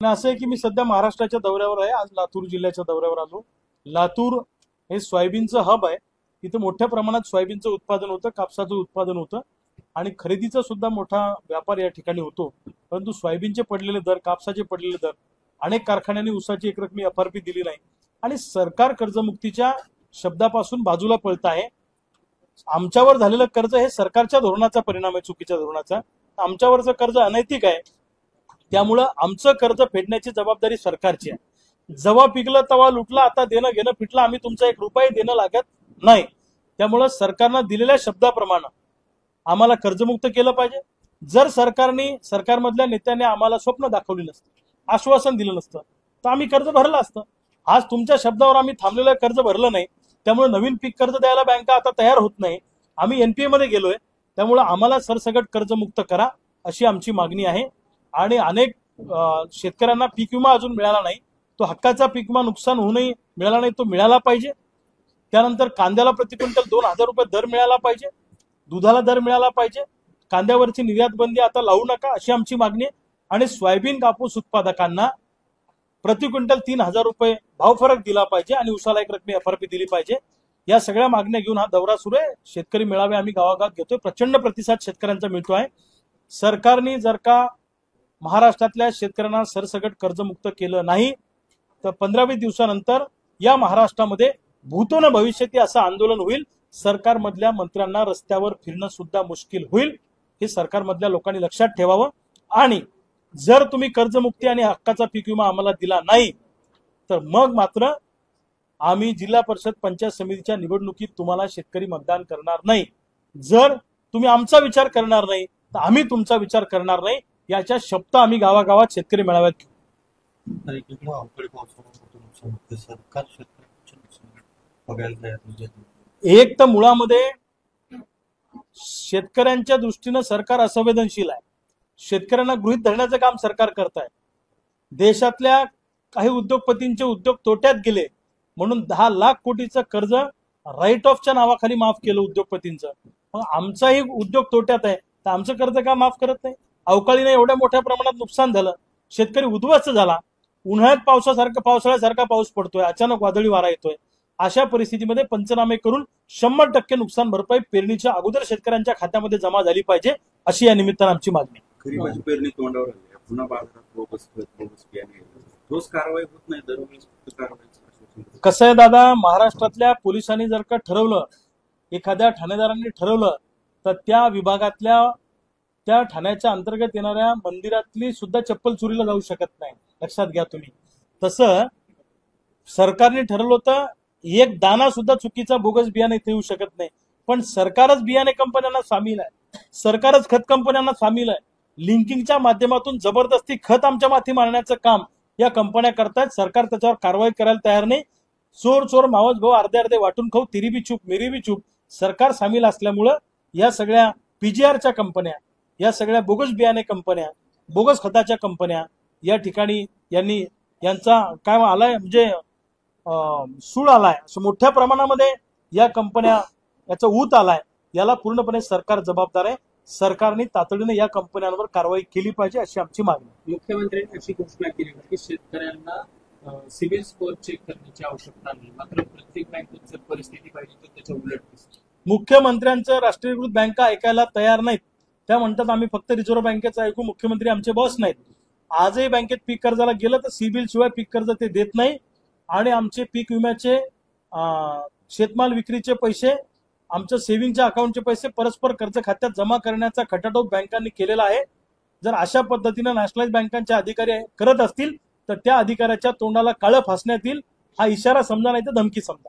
असं आहे की मी सध्या महाराष्ट्राच्या दौऱ्यावर आहे। आज लातूर जिल्ह्याच्या दौऱ्यावर आलो। लातूर हे सोयाबीनचं हब आहे। इथे मोठ्या प्रमाणात सोयाबीनचं उत्पादन होतं, कापसाचं उत्पादन होतं आणि खरेदीचा सुद्धा मोठा व्यापार या ठिकाणी होतो। परंतु सोयाबीनचे पडलेले दर, कापसाचे पडलेले दर, अनेक कारखान्यांनी ऊसाची एकरकमी एफआरपी दिली नाही आणि सरकार कर्जमुक्तीच्या शब्दापासून बाजूला पळत आहे। आमच्यावर झालेलं कर्ज हे सरकारच्या धोरणाचा परिणाम आहे, चुकीच्या धोरणाचा। आमच्यावरचं कर्ज अनैतिक आहे, त्यामुळं आमचं कर्ज फेडण्याची जबाबदारी सरकारची आहे। जेव्हा पिकलं तेव्हा लुटलं, आता देणं घेणं फिटलं, आम्ही तुमचा 1 रुपया देणं लागत नाही। त्यामुळं सरकारनं दिलेल्या शब्दाप्रमाणे आम्हाला कर्जमुक्त केलं पाहिजे। जर सरकारमधल्या नेत्यांनी आम्हाला स्वप्न दाखवली नसतं, आश्वासन दिलं नसतं, तर आम्ही कर्ज भरलं असतं। आज तुमच्या शब्दावर आम्ही थांबलेलं कर्ज भरलं नाही, त्यामुळे नवीन पीक कर्ज द्यायला बँका आता तयार होत नाही। आम्ही एनपीए मध्ये गेलोय, त्यामुळे आम्हाला सरसकट कर्जमुक्त करा अशी आमची मागणी आहे। आणि अनेक शेतकऱ्यांना पीक विमा अजून मिळाला नाही, तो हक्काचा पीक विमा नुकसान होऊनही मिळाला नाही, तो मिळाला पाहिजे। त्यानंतर कांद्याला प्रति क्विंटल 2000 रुपये दर मिळाला पाहिजे, दुधाला दर मिळाला पाहिजे, कांद्यावरची निर्यात बंदी आता लावू नका अशी आमची मागणी आहे। आणि सोयाबीन कापूस उत्पादकांना प्रति क्विंटल 3000 रुपये भाव फरक दिला पाहिजे आणि ऊसाला एकरकमी एफआरपी दिली पाहिजे। या सगळ्या मागण्या घेऊन हा दौरा सुरू आहे। शेतकरी मेळावे आम्ही गावागावात घेतोय, प्रचंड प्रतिसाद शेतकऱ्यांचा मिळतो आहे। सरकारने जर का महाराष्ट्रातल्या शेतकऱ्यांना सरसकट कर्जमुक्त केलं नाही तर 15-20 दिवसानंतर या महाराष्ट्रामध्ये भूतो न भविष्यती असं आंदोलन होईल। सरकारमधल्या मंत्र्यांना रस्त्यावर फिरणं सुद्धा मुश्किल होईल, हे सरकारमधल्या लोकांनी लक्षात ठेवावं। आणि जर तुम्ही कर्जमुक्ती आणि हक्काचा पीक विमा आम्हाला दिला नाही तर मग मात्र आम्ही जिल्हा परिषद पंचायत समितीच्या निवडणुकीत तुम्हाला शेतकरी मतदान करणार नाही। जर तुम्ही आमचा विचार करणार नाही तर आम्ही तुमचा विचार करणार नाही, याच्या शब्द आम्ही गावागावात शेतकरी मेळाव्यात घेऊ। एक तर मुळामध्ये शेतकऱ्यांच्या दृष्टीनं सरकार असंवेदनशील आहे। शेतकऱ्यांना गृहीत धरण्याचं काम सरकार करत आहे। देशातल्या काही उद्योगपतींचे उद्योग तोट्यात गेले म्हणून 10 लाख कोटीचं कर्ज राईट ऑफच्या नावाखाली माफ केलं उद्योगपतींचं। मग आमचाही उद्योग तोट्यात आहे तर आमचं कर्ज का माफ करत नाही? अवकाळीने एवढ्या मोठ्या प्रमाणात नुकसान झालं, शेतकरी उद्ध्वस्त झाला, उन्हाळ्यात पावसाळ्यासारखा पाऊस पडतोय, अचानक वादळी वारा येतोय, अशा परिस्थितीमध्ये पंचनामे करून 100% नुकसान भरपाई पेरणीच्या अगोदर शेतकऱ्यांच्या खात्यामध्ये जमा झाली पाहिजे अशी या निमित्तानं आमची मागणी। खरीपाची पेरणी तोंडावर आली आहे, पुन्हा बाजारात बोगस बियाणे, ठोस कारवाई होत नाही, दरवेळेस फक्त कारवाई। कसं आहे दादा, महाराष्ट्रातल्या पोलिसांनी जर का ठरवलं, एखाद्या ठाणेदारांनी ठरवलं तर त्या विभागातल्या त्या ठाण्याच्या अंतर्गत येणाऱ्या मंदिरातली सुद्धा चप्पल चोरीला जाऊ शकत नाही, लक्षात घ्या तुम्ही। तसं सरकारने ठरवलं होतं, एक दाना सुद्धा चुकीचा बोगस बियाणे इथे येऊ शकत नाही, पण सरकारच बियाणे कंपन्यांना सामील आहे, सरकारच खत कंपन्यांना सामील आहे। लिंकिंगच्या माध्यमातून जबरदस्ती खत आमच्या माथी मारण्याचं काम या कंपन्या करतायत। सरकार त्याच्यावर कारवाई करायला तयार नाही। चोर मावस भाऊ अर्धे वाटून खाऊ, तिरी भी चूप मेरी भी चूप। सरकार सामील असल्यामुळं या सगळ्या पीजीआरच्या कंपन्या, या सगळ्या बोगस बियाणे कंपन्या, बोगस खताच्या कंपन्या या ठिकाणी यांचा काय आलाय म्हणजे सूळ आलाय, असं मोठ्या प्रमाणामध्ये या कंपन्या याचा ऊत आलाय। याला पूर्णपणे सरकार जबाबदार आहे। सरकारने तातडीने या कंपन्यांवर कारवाई केली पाहिजे अशी आमची मागणी। मुख्यमंत्र्यांनी अशी घोषणा केली की शेतकऱ्यांना सिबिल स्कोअर चेक करण्याची आवश्यकता नाही, मात्र प्रत्येक बँकेत जर परिस्थिती पाहिजे तर त्याच्या उलट दिसते। मुख्यमंत्र्यांचं राष्ट्रीयकृत बँका ऐकायला तयार नाहीत, त्या म्हणतात आम्ही फक्त रिझर्व्ह बँकेचं ऐकू, मुख्यमंत्री आमचे बॉस नाहीत। आजही बँकेत पीक कर्जाला गेलं तर सिबिल शिवाय पीक कर्ज ते देत नाही आणि आमचे पीक विम्याचे, शेतमाल विक्रीचे पैसे, आमच्या सेव्हिंगच्या अकाउंटचे पैसे परस्पर कर्ज खात्यात जमा करण्याचा खटाटोप बँकांनी केलेला आहे। जर अशा पद्धतीने नॅशनलाइज बँकांचे अधिकारी करत असतील तर त्या अधिकाऱ्याच्या तोंडाला काळं फासण्यात येईल, हा इशारा समजा नाही तर धमकी समजा।